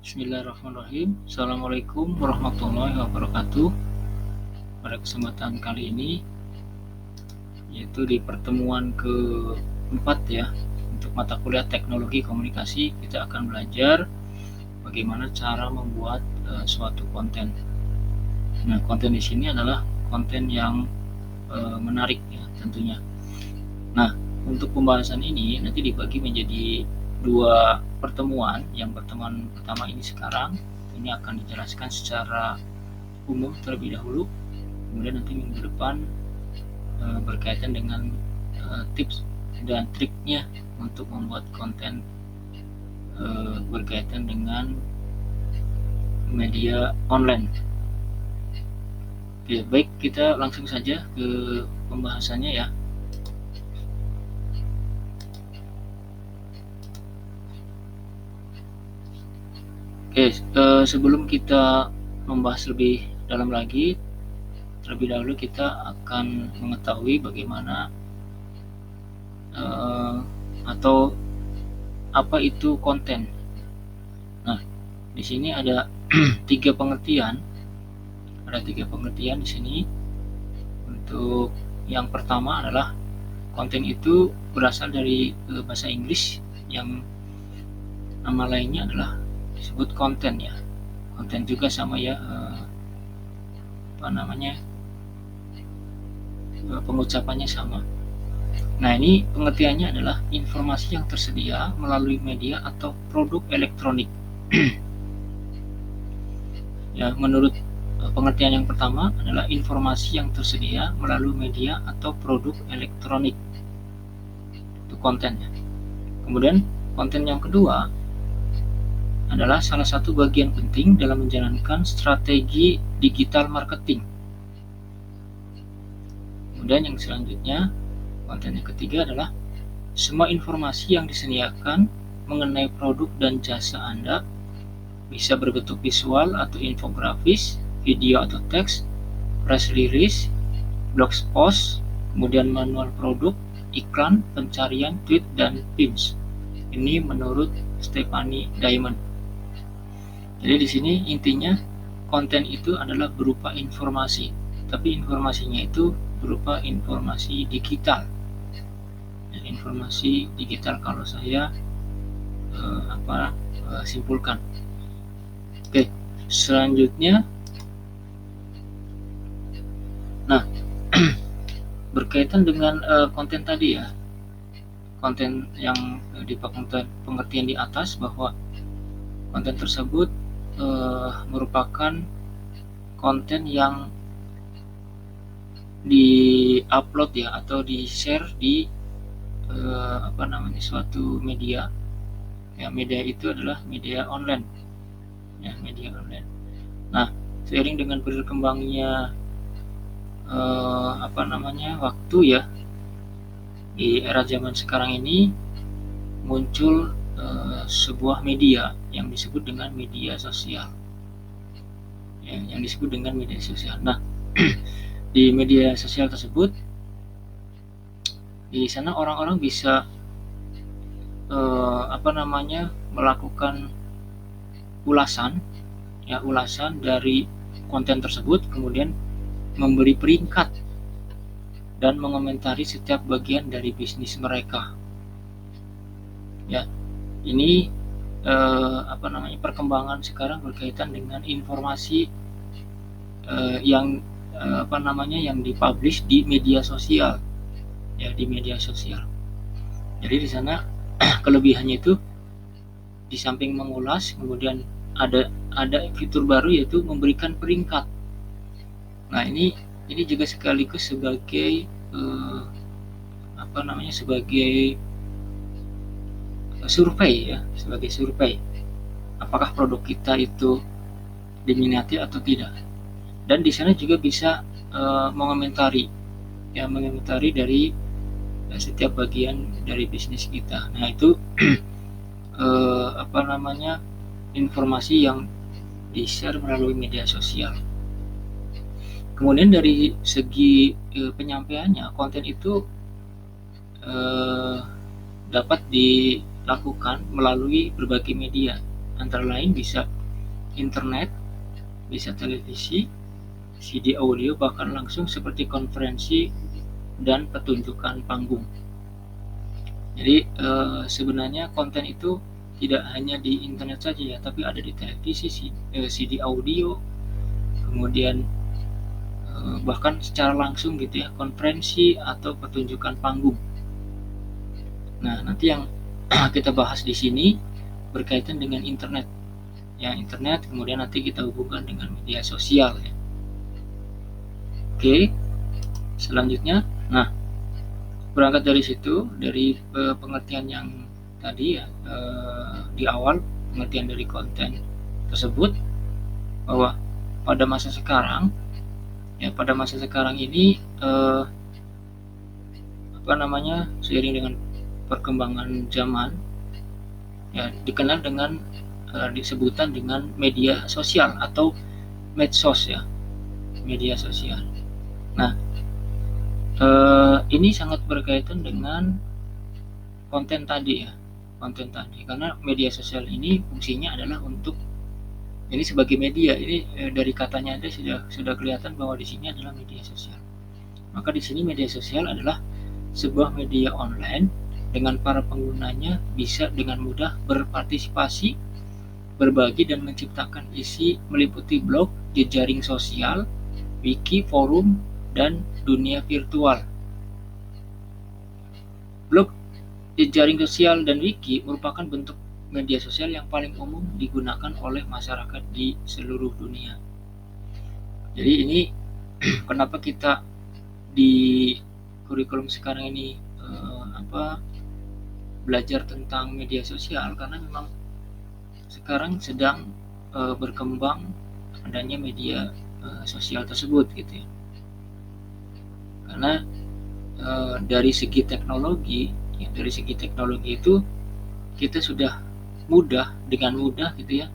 Bismillahirrahmanirrahim. Assalamualaikum warahmatullahi wabarakatuh. Pada kesempatan kali ini, yaitu di pertemuan keempat ya, untuk mata kuliah teknologi komunikasi, kita akan belajar bagaimana cara membuat suatu konten. Nah, konten di sini adalah konten yang menarik ya tentunya. Nah, untuk pembahasan ini nanti dibagi menjadi dua pertemuan. Yang pertemuan pertama ini sekarang ini akan dijelaskan secara umum terlebih dahulu, kemudian nanti minggu depan berkaitan dengan tips dan triknya untuk membuat konten berkaitan dengan media online. Oke, baik, kita langsung saja ke pembahasannya ya. Oke, sebelum kita membahas lebih dalam lagi, terlebih dahulu kita akan mengetahui bagaimana atau apa itu konten. Nah, di sini ada tiga pengertian. Ada tiga pengertian di sini. Untuk yang pertama adalah konten itu berasal dari bahasa Inggris yang nama lainnya adalah disebut konten ya. Konten juga sama ya, pengucapannya sama. Nah, ini pengertiannya adalah informasi yang tersedia melalui media atau produk elektronik. Ya, menurut pengertian yang pertama adalah informasi yang tersedia melalui media atau produk elektronik. Itu kontennya. Kemudian konten yang kedua adalah salah satu bagian penting dalam menjalankan strategi digital marketing. Kemudian yang selanjutnya, konten yang ketiga adalah semua informasi yang disediakan mengenai produk dan jasa Anda, bisa berbentuk visual atau infografis, video atau teks, press release, blog post, kemudian manual produk, iklan, pencarian, tweet, dan pins. Ini menurut Stephanie Diamond. Jadi di sini intinya konten itu adalah berupa informasi, tapi informasinya itu berupa informasi digital. Informasi digital kalau saya simpulkan. Oke, selanjutnya, nah berkaitan dengan konten tadi ya, konten yang di pengertian di atas bahwa konten tersebut merupakan konten yang di-upload ya atau di-share di suatu media. Ya, media itu adalah media online. Ya, media online. Nah, seiring dengan berkembangnya waktu ya, di era zaman sekarang ini muncul sebuah media yang disebut dengan media sosial. Ya, yang disebut dengan media sosial. Nah, di media sosial tersebut, di sana orang-orang bisa melakukan ulasan dari konten tersebut, kemudian memberi peringkat dan mengomentari setiap bagian dari bisnis mereka. Ya, ini perkembangan sekarang berkaitan dengan informasi yang dipublish di media sosial. Ya, di media sosial. Jadi di sana kelebihannya itu di samping mengulas, kemudian ada fitur baru yaitu memberikan peringkat. Nah, ini juga sekaligus sebagai sebagai survei apakah produk kita itu diminati atau tidak. Dan di sana juga bisa mengomentari dari setiap bagian dari bisnis kita. Nah, itu informasi yang di-share melalui media sosial. Kemudian dari segi penyampaiannya, konten itu dapat dilakukan melalui berbagai media, Antara lain bisa internet, bisa televisi, CD audio, bahkan langsung seperti konferensi dan pertunjukan panggung. Jadi sebenarnya konten itu tidak hanya di internet saja ya, tapi ada di televisi, CD audio, kemudian bahkan secara langsung gitu ya, konferensi atau pertunjukan panggung. Nah, nanti yang kita bahas di sini berkaitan dengan internet. Ya, internet, kemudian nanti kita hubungkan dengan media sosial ya. Oke, selanjutnya, nah berangkat dari situ, dari pengertian yang tadi ya, di awal pengertian dari konten tersebut, bahwa pada masa sekarang ini seiring dengan perkembangan zaman ya, dikenal dengan disebutan dengan media sosial atau medsos ya, media sosial. Nah, ini sangat berkaitan dengan konten tadi, karena media sosial ini fungsinya adalah untuk ini sebagai media. Ini dari katanya aja sudah kelihatan bahwa di sini adalah media sosial. Maka di sini media sosial adalah sebuah media online dengan para penggunanya bisa dengan mudah berpartisipasi, berbagi dan menciptakan isi meliputi blog, jejaring sosial, wiki, forum, dan dunia virtual. Blog, jejaring sosial, dan wiki merupakan bentuk media sosial yang paling umum digunakan oleh masyarakat di seluruh dunia. Jadi ini kenapa kita di kurikulum sekarang ini belajar tentang media sosial, karena memang sekarang sedang berkembang adanya media sosial tersebut gitu ya. Karena dari segi teknologi itu kita sudah dengan mudah gitu ya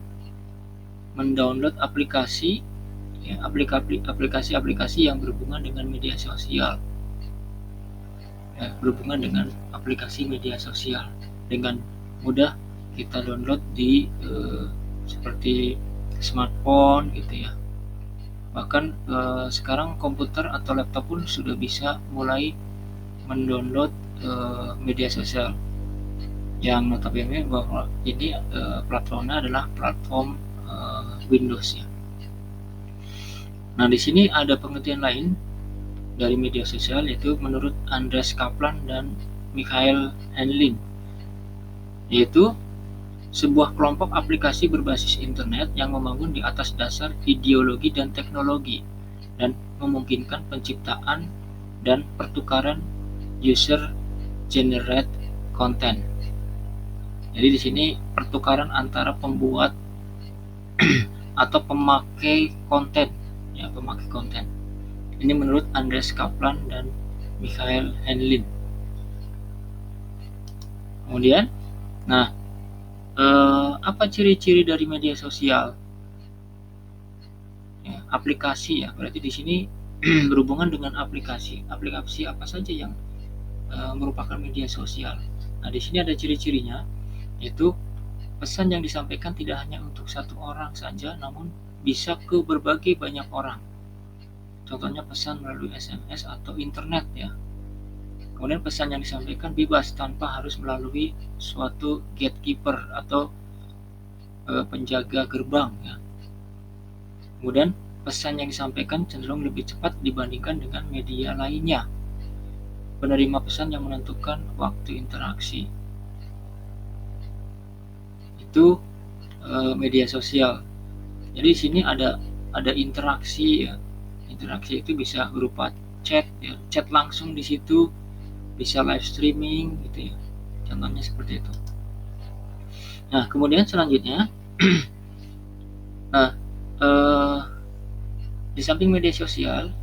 mendownload aplikasi yang berhubungan dengan media sosial. Berhubungan dengan aplikasi media sosial dengan mudah kita download di seperti smartphone gitu ya. Bahkan sekarang komputer atau laptop pun sudah bisa mulai mendownload media sosial, yang notabene bahwa ini platformnya adalah platform Windows ya. Nah, di sini ada pengertian lain dari media sosial, yaitu menurut Andreas Kaplan dan Michael Hanlin, yaitu sebuah kelompok aplikasi berbasis internet yang membangun di atas dasar ideologi dan teknologi dan memungkinkan penciptaan dan pertukaran user generate content. Jadi di sini pertukaran antara pembuat atau pemakai konten. Ini menurut Andreas Kaplan dan Michael Hanlin. Kemudian, nah, apa ciri-ciri dari media sosial? Ya, aplikasi ya, berarti di sini berhubungan dengan aplikasi. Aplikasi apa saja yang merupakan media sosial? Nah, di sini ada ciri-cirinya, yaitu pesan yang disampaikan tidak hanya untuk satu orang saja, namun bisa ke berbagai banyak orang. Contohnya pesan melalui SMS atau internet ya. Kemudian pesan yang disampaikan bebas tanpa harus melalui suatu gatekeeper atau penjaga gerbang ya. Kemudian pesan yang disampaikan cenderung lebih cepat dibandingkan dengan media lainnya. Penerima pesan yang menentukan waktu interaksi. Itu media sosial. Jadi di sini ada interaksi ya. Interaksi itu bisa berupa chat ya, chat langsung di situ, bisa live streaming gitu ya. Contohnya seperti itu. Nah, kemudian selanjutnya nah, di samping media sosial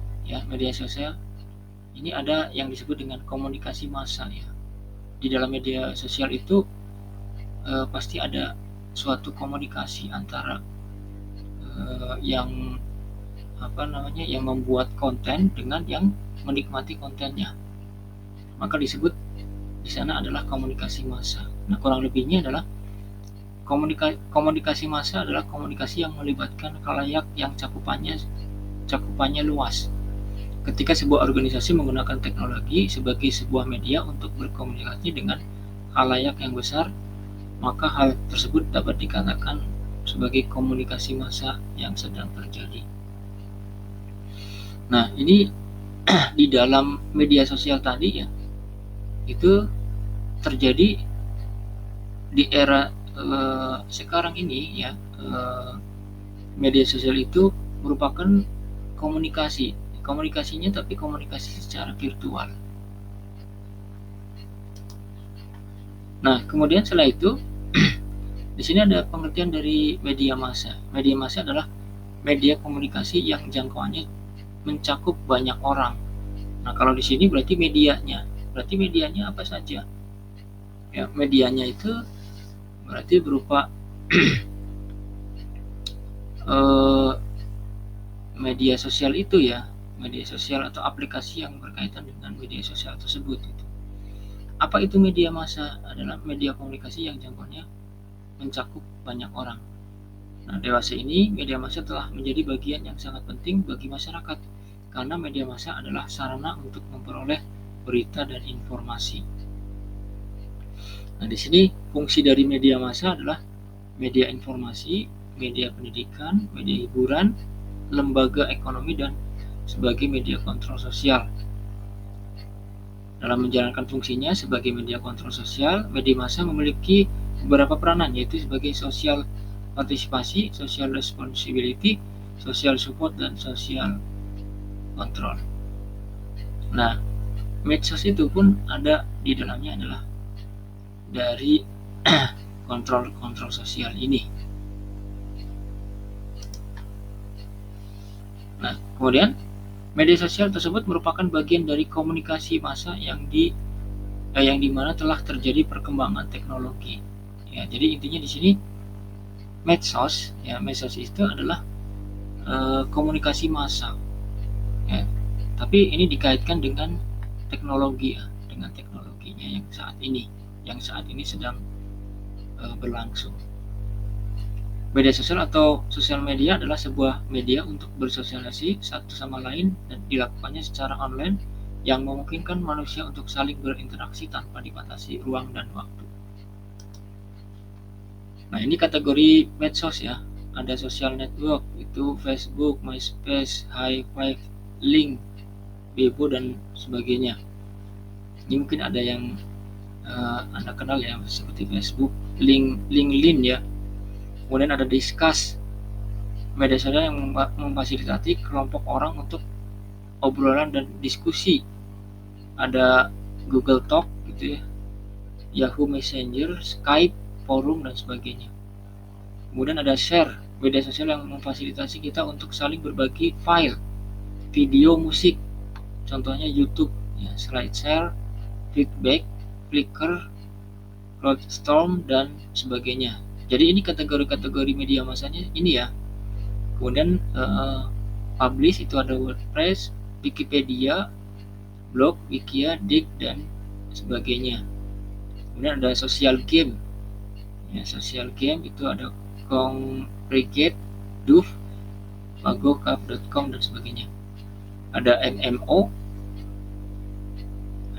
ini ada yang disebut dengan komunikasi massa ya. Di dalam media sosial itu pasti ada suatu komunikasi antara yang membuat konten dengan yang menikmati kontennya. Maka disebut di sana adalah komunikasi massa. Nah, kurang lebihnya adalah Komunikasi massa adalah komunikasi yang melibatkan khalayak yang cakupannya luas. Ketika sebuah organisasi menggunakan teknologi sebagai sebuah media untuk berkomunikasi dengan khalayak yang besar, maka hal tersebut dapat dikatakan sebagai komunikasi massa yang sedang terjadi. Nah, ini di dalam media sosial tadi ya, itu terjadi di era sekarang ini ya. Media sosial itu merupakan komunikasinya tapi komunikasi secara virtual. Nah, kemudian setelah itu di sini ada pengertian dari media massa. Media massa adalah media komunikasi yang jangkauannya mencakup banyak orang. Nah, kalau di sini berarti medianya. Berarti medianya apa saja? Ya, medianya itu berarti berupa media sosial itu ya, media sosial atau aplikasi yang berkaitan dengan media sosial tersebut. Apa itu media massa? Adalah media komunikasi yang jangkauannya mencakup banyak orang. Nah, dewasa ini media massa telah menjadi bagian yang sangat penting bagi masyarakat karena media massa adalah sarana untuk memperoleh berita dan informasi. Nah, di sini fungsi dari media massa adalah media informasi, media pendidikan, media hiburan, lembaga ekonomi, dan sebagai media kontrol sosial. Dalam menjalankan fungsinya sebagai media kontrol sosial, media massa memiliki beberapa peranan, yaitu sebagai social participasi, social responsibility, social support, dan social control. Nah, medsos itu pun ada di dalamnya adalah dari kontrol sosial ini. Nah, kemudian media sosial tersebut merupakan bagian dari komunikasi massa yang dimana telah terjadi perkembangan teknologi. Ya, jadi intinya di sini medsos itu adalah komunikasi massa. Ya, tapi ini dikaitkan dengan teknologi ya, dengan teknologinya yang saat ini sedang berlangsung. Media sosial atau sosial media adalah sebuah media untuk bersosialisasi satu sama lain dan dilakukannya secara online yang memungkinkan manusia untuk saling berinteraksi tanpa dibatasi ruang dan waktu. Nah, ini kategori medsos ya. Ada social network, itu Facebook, MySpace, Hi5, Link, Bebo, dan sebagainya. Ini mungkin ada yang Anda kenal ya, seperti Facebook, LinkedIn ya. Kemudian ada Discuss, media sosial yang memfasilitasi kelompok orang untuk obrolan dan diskusi. Ada Google Talk gitu ya, Yahoo Messenger, Skype, forum, dan sebagainya. Kemudian ada Share, media sosial yang memfasilitasi kita untuk saling berbagi file, video, musik. Contohnya YouTube, ya, SlideShare, Feedback, Flickr, CloudStorm, dan sebagainya. Jadi ini kategori-kategori media massanya ini ya. Kemudian publish itu ada WordPress, Wikipedia, blog, Wikia, Dig, dan sebagainya. Kemudian ada social game. Ya, social game itu ada Congregate, Doof, Magocap.com, dan sebagainya. Ada MMO,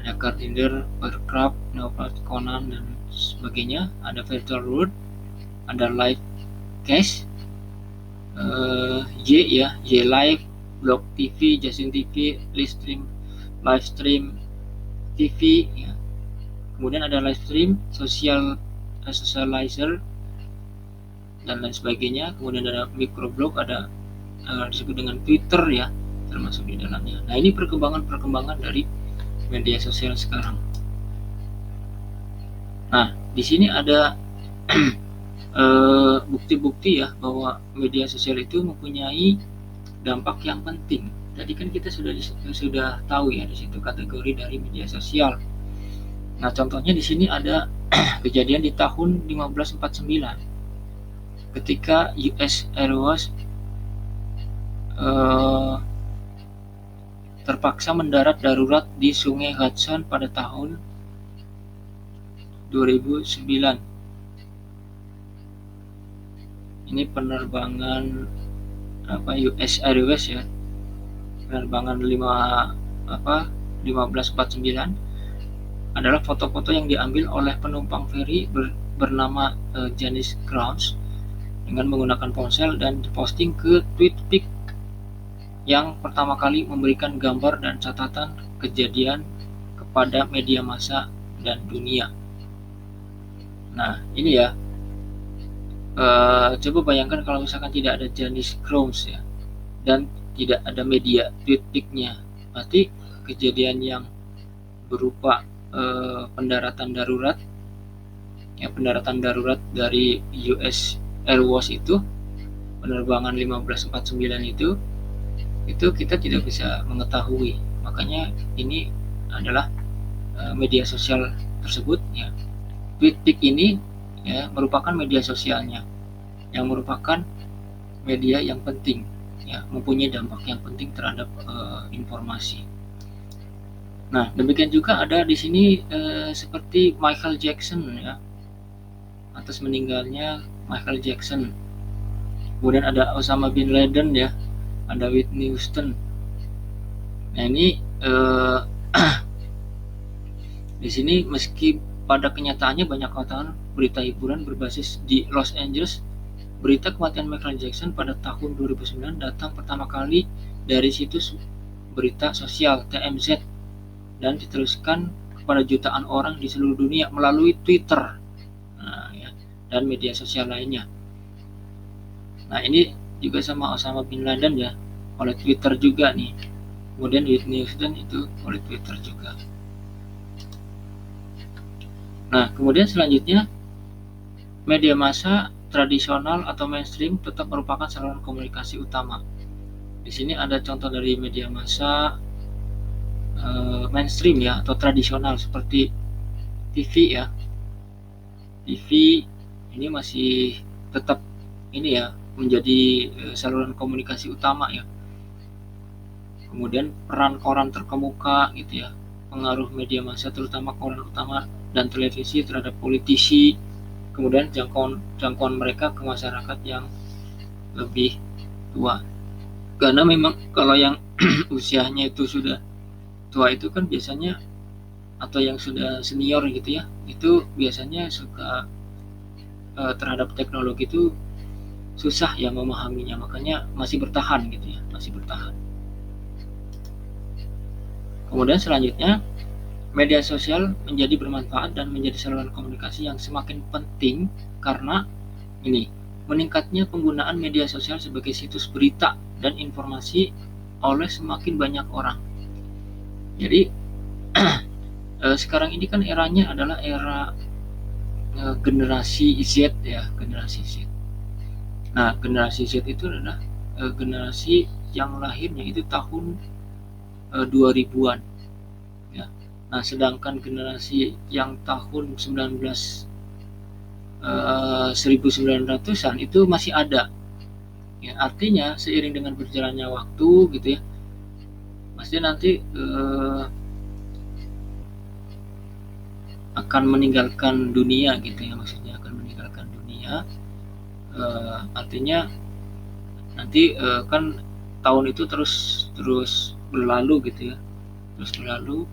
ada Cardinal, Warcraft, Neopart, Conan, dan sebagainya. Ada Virtual World, ada Live Cash, J Live, Blog TV, Justin TV, Livestream TV ya. Kemudian ada Livestream, Socializer, dan lain sebagainya. Kemudian ada microblog, ada disebut dengan Twitter ya, termasuk di dalamnya. Nah, ini perkembangan dari media sosial sekarang. Nah, di sini ada bukti-bukti ya bahwa media sosial itu mempunyai dampak yang penting. Tadi kan kita sudah tahu ya di situ kategori dari media sosial. Nah, contohnya di sini ada kejadian di tahun 1549 ketika US Airways terpaksa mendarat darurat di Sungai Hudson pada tahun 2009. Ini penerbangan US Airways ya, penerbangan 1549 adalah foto-foto yang diambil oleh penumpang feri bernama Janice Grounds dengan menggunakan ponsel dan diposting ke TweetPic yang pertama kali memberikan gambar dan catatan kejadian kepada media massa dan dunia. Nah, ini ya, coba bayangkan kalau misalkan tidak ada Janice Grounds ya, dan tidak ada media TweetPic-nya, berarti kejadian yang berupa pendaratan darurat dari US Airways itu, penerbangan 1549 itu kita tidak bisa mengetahui. Makanya ini adalah media sosial tersebut ya. TweetPic ini ya merupakan media sosialnya yang merupakan media yang penting ya, mempunyai dampak yang penting terhadap informasi. Nah, demikian juga ada di sini seperti Michael Jackson ya, atas meninggalnya Michael Jackson. Kemudian ada Osama bin Laden ya, ada Whitney Houston. Nah, ini di sini meski pada kenyataannya banyak wartawan berita hiburan berbasis di Los Angeles, berita kematian Michael Jackson pada tahun 2009 datang pertama kali dari situs berita sosial TMZ dan diteruskan kepada jutaan orang di seluruh dunia melalui Twitter ya, dan media sosial lainnya. Nah, ini juga sama Osama bin Laden ya, oleh Twitter juga nih. Kemudian Whitney Houston itu oleh Twitter juga. Nah, kemudian selanjutnya media massa tradisional atau mainstream tetap merupakan saluran komunikasi utama. Di sini ada contoh dari media massa mainstream ya, atau tradisional seperti TV ya. TV ini masih tetap ini ya menjadi saluran komunikasi utama ya. Kemudian peran koran terkemuka gitu ya, pengaruh media massa terutama koran utama dan televisi terhadap politisi, kemudian jangkauan mereka ke masyarakat yang lebih tua. Karena memang kalau yang usianya itu sudah tua itu kan biasanya, atau yang sudah senior gitu ya, itu biasanya suka terhadap teknologi itu susah ya memahaminya, makanya masih bertahan gitu ya, masih bertahan. Kemudian selanjutnya, media sosial menjadi bermanfaat dan menjadi saluran komunikasi yang semakin penting karena ini meningkatnya penggunaan media sosial sebagai situs berita dan informasi oleh semakin banyak orang. Jadi sekarang ini kan eranya adalah era generasi Z ya, generasi Z. Nah, generasi Z itu adalah generasi yang lahirnya itu tahun 2000-an ya. Nah, sedangkan generasi yang tahun 1900-an itu masih ada ya. Artinya seiring dengan berjalannya waktu gitu ya, pasti nanti akan meninggalkan dunia gitu ya, maksudnya akan meninggalkan dunia. Artinya nanti kan tahun itu terus berlalu gitu ya, terus berlalu.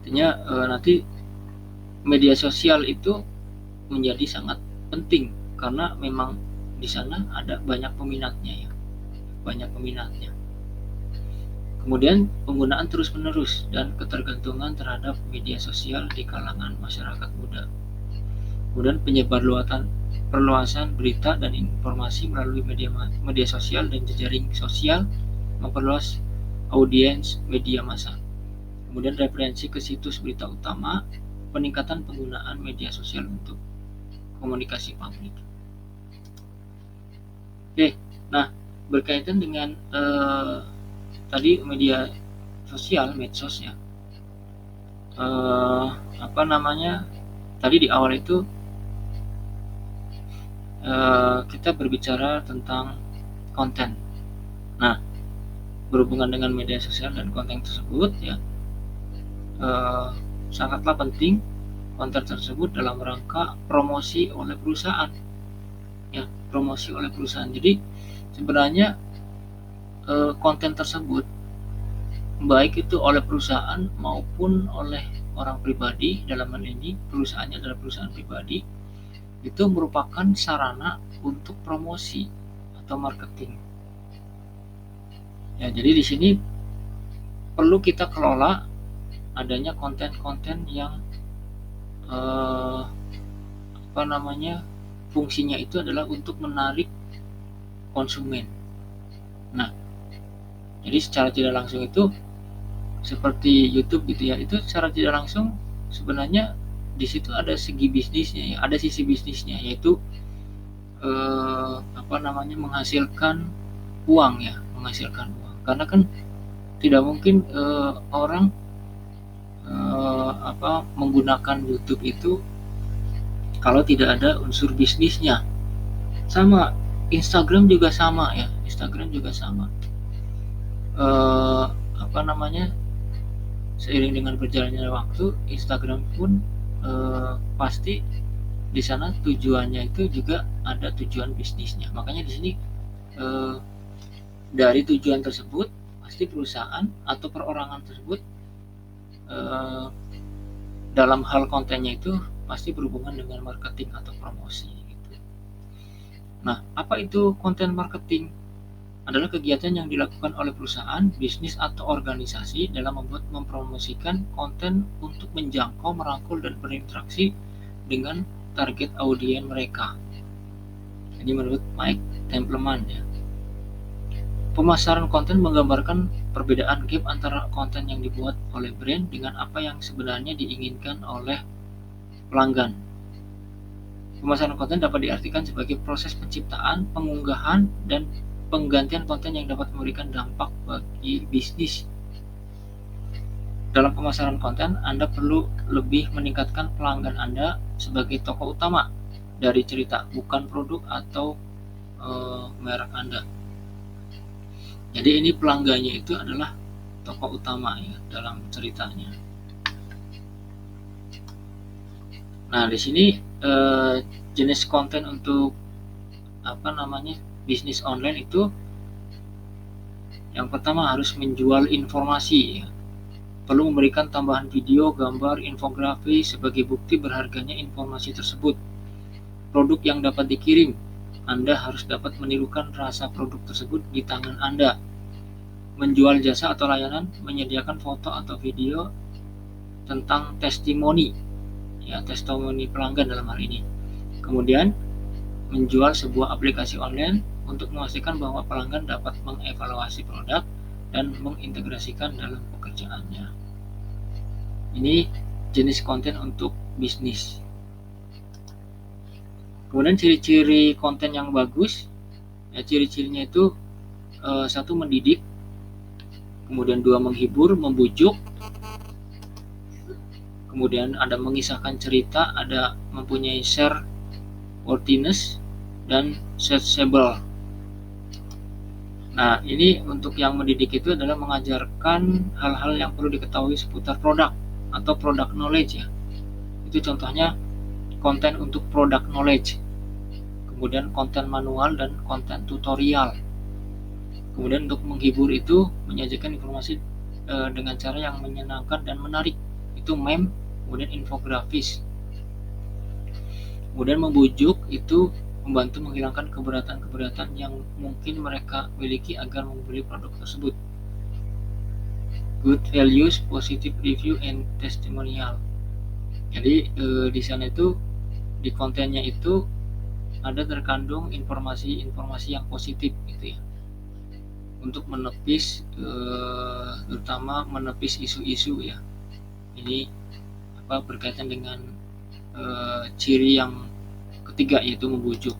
Artinya nanti media sosial itu menjadi sangat penting karena memang di sana ada banyak peminatnya ya, banyak peminatnya. Kemudian penggunaan terus-menerus dan ketergantungan terhadap media sosial di kalangan masyarakat muda. Kemudian perluasan berita dan informasi melalui media sosial dan jejaring sosial memperluas audiens media massa. Kemudian referensi ke situs berita utama, peningkatan penggunaan media sosial untuk komunikasi publik. Oke, nah berkaitan dengan tadi media sosial, medsos ya. Tadi di awal itu kita berbicara tentang konten. Nah, berhubungan dengan media sosial dan konten tersebut ya, sangatlah penting konten tersebut dalam rangka promosi oleh perusahaan ya. promosi oleh perusahaan. Jadi sebenarnya konten tersebut baik itu oleh perusahaan maupun oleh orang pribadi, dalam hal ini perusahaannya adalah perusahaan pribadi, itu merupakan sarana untuk promosi atau marketing. Ya, jadi di sini perlu kita kelola adanya konten-konten yang fungsinya itu adalah untuk menarik konsumen. Nah, jadi secara tidak langsung itu seperti YouTube gitu ya, itu secara tidak langsung sebenarnya di situ ada segi bisnisnya ya, ada sisi bisnisnya, yaitu menghasilkan uang ya, karena kan tidak mungkin orang menggunakan YouTube itu kalau tidak ada unsur bisnisnya. Sama Instagram juga sama ya, seiring dengan berjalannya waktu Instagram pun pasti di sana tujuannya itu juga ada tujuan bisnisnya. Makanya di sini dari tujuan tersebut pasti perusahaan atau perorangan tersebut dalam hal kontennya itu pasti berhubungan dengan marketing atau promosi gitu. Nah, apa itu konten marketing? Adalah kegiatan yang dilakukan oleh perusahaan, bisnis atau organisasi dalam mempromosikan konten untuk menjangkau, merangkul dan berinteraksi dengan target audiens mereka. Jadi menurut Mike Templeman ya, pemasaran konten menggambarkan perbedaan gap antara konten yang dibuat oleh brand dengan apa yang sebenarnya diinginkan oleh pelanggan. Pemasaran konten dapat diartikan sebagai proses penciptaan, pengunggahan, dan penggantian konten yang dapat memberikan dampak bagi bisnis. Dalam pemasaran konten, Anda perlu lebih meningkatkan pelanggan Anda sebagai tokoh utama dari cerita, bukan produk atau merek Anda. Jadi ini pelanggannya itu adalah tokoh utama ya dalam ceritanya. Nah, di sini jenis konten untuk bisnis online itu yang pertama harus menjual informasi ya. Perlu memberikan tambahan video, gambar, infografis sebagai bukti berharganya informasi tersebut. Produk yang dapat dikirim, Anda harus dapat menirukan rasa produk tersebut di tangan Anda. Menjual jasa atau layanan, menyediakan foto atau video tentang testimoni pelanggan dalam hal ini. Kemudian menjual sebuah aplikasi online untuk memastikan bahwa pelanggan dapat mengevaluasi produk dan mengintegrasikan dalam pekerjaannya. Ini jenis konten untuk bisnis. Kemudian ciri-ciri konten yang bagus, ya, ciri-cirinya itu satu, mendidik, kemudian dua, menghibur, membujuk, kemudian ada mengisahkan cerita, ada mempunyai share worthiness dan searchable. Nah, ini untuk yang mendidik itu adalah mengajarkan hal-hal yang perlu diketahui seputar produk atau product knowledge ya. Itu contohnya konten untuk product knowledge. Kemudian konten manual dan konten tutorial. Kemudian untuk menghibur itu menyajikan informasi dengan cara yang menyenangkan dan menarik. Itu meme, kemudian infografis. Kemudian membujuk itu membantu menghilangkan keberatan-keberatan yang mungkin mereka miliki agar membeli produk tersebut. Good values, positive review, and testimonial. Jadi di sana itu di kontennya itu ada terkandung informasi-informasi yang positif gitu ya, untuk menepis terutama menepis isu-isu ya. Ini berkaitan dengan ciri yang ketiga, yaitu membujuk.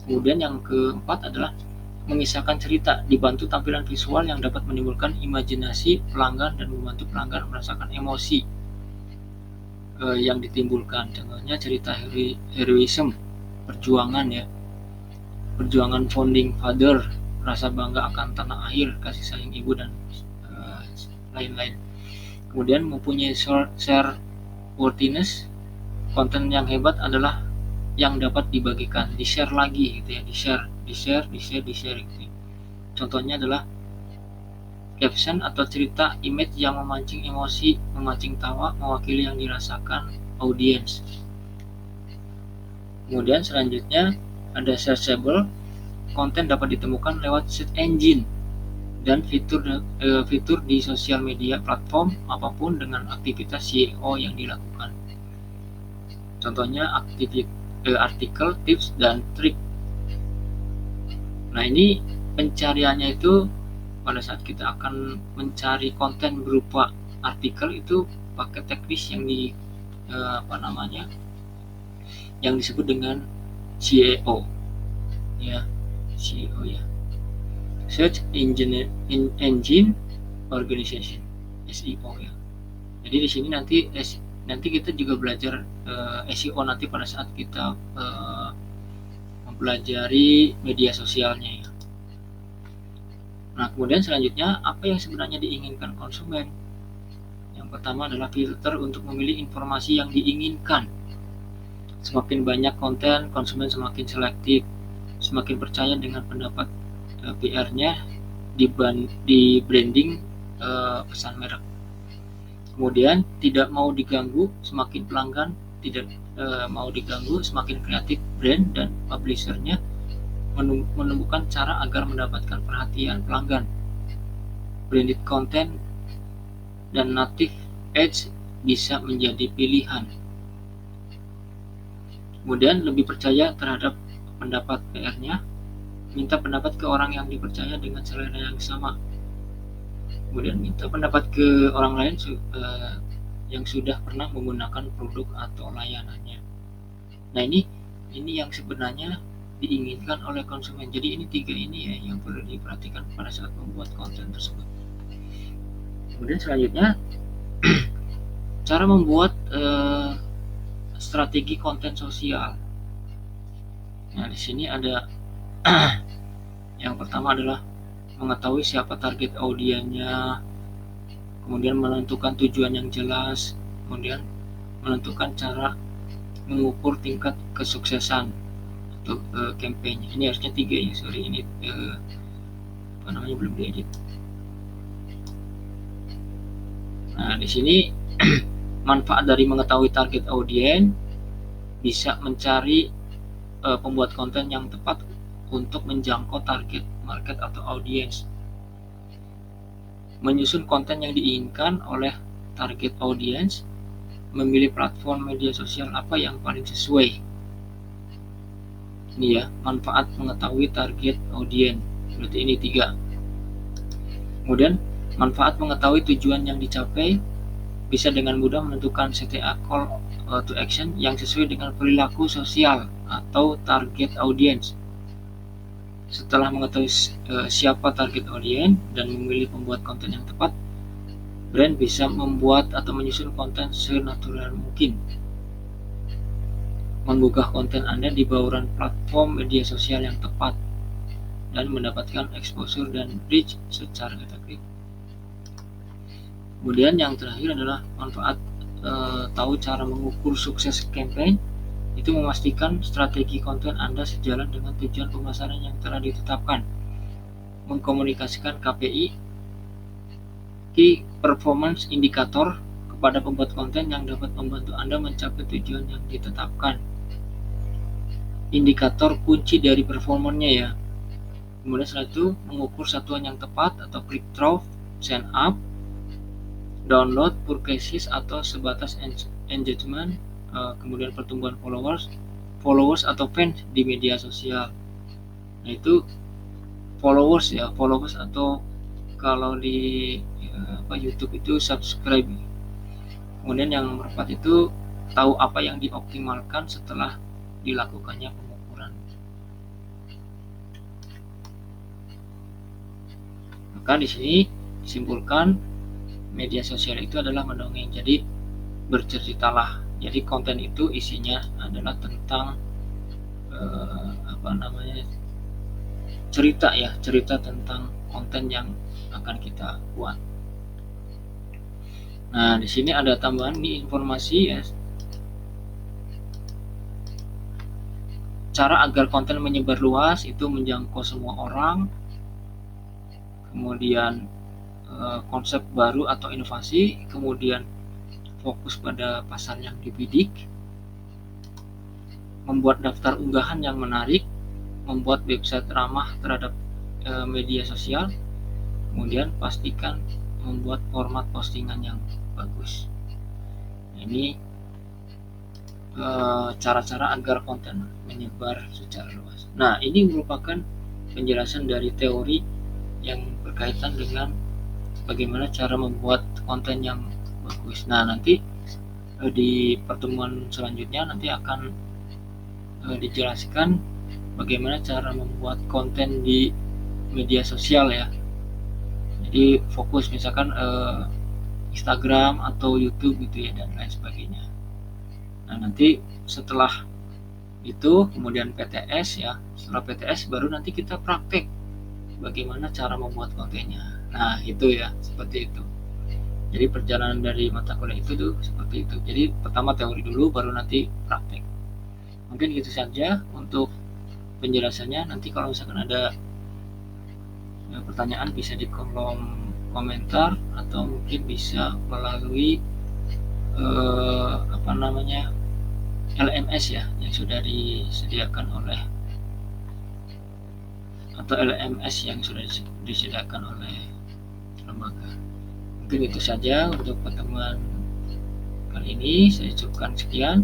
Kemudian yang keempat adalah mengisahkan cerita, dibantu tampilan visual yang dapat menimbulkan imajinasi pelanggan dan membantu pelanggan merasakan emosi yang ditimbulkan. Contohnya cerita heroism, perjuangan ya, perjuangan founding father, rasa bangga akan tanah air, kasih sayang ibu, dan lain-lain. Kemudian mempunyai share worthiness. Konten yang hebat adalah yang dapat dibagikan, di-share lagi gitu ya, di-share gitu ya. Contohnya adalah caption atau cerita image yang memancing emosi, memancing tawa, mewakili yang dirasakan audiens. Kemudian selanjutnya ada searchable, konten dapat ditemukan lewat search engine dan fitur di sosial media platform apapun dengan aktivitas SEO yang dilakukan. Contohnya artikel, tips, dan trik. Nah, ini pencariannya itu pada saat kita akan mencari konten berupa artikel itu pakai teknis yang yang disebut dengan SEO ya, SEO ya, Search Engine Organization, SEO ya. Jadi di sini nanti kita juga belajar SEO nanti pada saat kita mempelajari media sosialnya ya. Nah, kemudian selanjutnya apa yang sebenarnya diinginkan konsumen? Yang pertama adalah filter untuk memilih informasi yang diinginkan. Semakin banyak konten, konsumen semakin selektif, semakin percaya dengan pendapat PR-nya di branding pesan merek. Kemudian tidak mau diganggu, semakin pelanggan tidak mau diganggu, semakin kreatif brand dan publishernya menemukan cara agar mendapatkan perhatian pelanggan. Branded content dan native ads bisa menjadi pilihan. Kemudian lebih percaya terhadap pendapat PR-nya, minta pendapat ke orang yang dipercaya dengan selera yang sama. Kemudian minta pendapat ke orang lain yang sudah pernah menggunakan produk atau layanannya. Nah, ini yang sebenarnya diinginkan oleh konsumen. Jadi ini 3 ini ya yang perlu diperhatikan pada saat membuat konten tersebut. Kemudian selanjutnya cara membuat strategi konten sosial. Nah, di sini ada yang pertama adalah mengetahui siapa target audiennya, kemudian menentukan tujuan yang jelas, kemudian menentukan cara mengukur tingkat kesuksesan untuk campaign. Ini harusnya 3 ya, sorry ini belum diedit. Nah, di sini manfaat dari mengetahui target audiens bisa mencari pembuat konten yang tepat untuk menjangkau target market atau audiens, menyusun konten yang diinginkan oleh target audiens, memilih platform media sosial apa yang paling sesuai. Ini ya, manfaat mengetahui target audiens. Berarti ini 3. Kemudian manfaat mengetahui tujuan yang dicapai, bisa dengan mudah menentukan CTA call to action yang sesuai dengan perilaku sosial atau target audiens. Setelah mengetahui siapa target audiens dan memilih pembuat konten yang tepat, brand bisa membuat atau menyusun konten senatural mungkin, menggugah konten Anda di bauran platform media sosial yang tepat, dan mendapatkan exposure dan reach secara efektif. Kemudian yang terakhir adalah manfaat tahu cara mengukur sukses campaign, itu memastikan strategi konten Anda sejalan dengan tujuan pemasaran yang telah ditetapkan, mengkomunikasikan KPI, Key Performance Indicator, kepada pembuat konten yang dapat membantu Anda mencapai tujuan yang ditetapkan. Indikator kunci dari performanya ya. Kemudian setelah itu mengukur satuan yang tepat atau click-through, sign up, download, purchases atau sebatas engagement, kemudian pertumbuhan followers atau fans di media sosial. Nah, itu followers ya, followers atau kalau di YouTube itu subscribe. Kemudian yang nomor 4 itu tahu apa yang dioptimalkan setelah dilakukannya pengukuran. Maka di sini disimpulkan media sosial itu adalah mendongeng. Jadi berceritalah. Jadi konten itu isinya adalah tentang cerita tentang konten yang akan kita buat. Nah, di sini ada tambahan nih informasi ya. cara agar konten menyebar luas itu menjangkau semua orang, kemudian konsep baru atau inovasi, kemudian fokus pada pasar yang dibidik, membuat daftar unggahan yang menarik, membuat website ramah terhadap media sosial, kemudian pastikan membuat format postingan yang bagus. Ini cara-cara agar konten menyebar secara luas. Nah, ini merupakan penjelasan dari teori yang berkaitan dengan bagaimana cara membuat konten yang bagus. Nah, nanti di pertemuan selanjutnya nanti akan dijelaskan bagaimana cara membuat konten di media sosial ya. Jadi fokus misalkan Instagram atau YouTube gitu ya, dan lain sebagainya. Nah, nanti setelah itu kemudian PTS ya, setelah PTS baru nanti kita praktek bagaimana cara membuat kontennya. Nah, itu ya, seperti itu. Jadi perjalanan dari mata kuliah itu tuh seperti itu. Jadi pertama teori dulu, baru nanti praktek. Mungkin gitu saja untuk penjelasannya. Nanti kalau misalkan ada pertanyaan bisa di kolom komentar atau mungkin bisa melalui LMS ya, yang sudah disediakan oleh, atau LMS yang sudah disediakan oleh lembaga. Mungkin itu saja untuk pertemuan kali ini. Saya cukupkan sekian.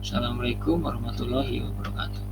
Assalamualaikum warahmatullahi wabarakatuh.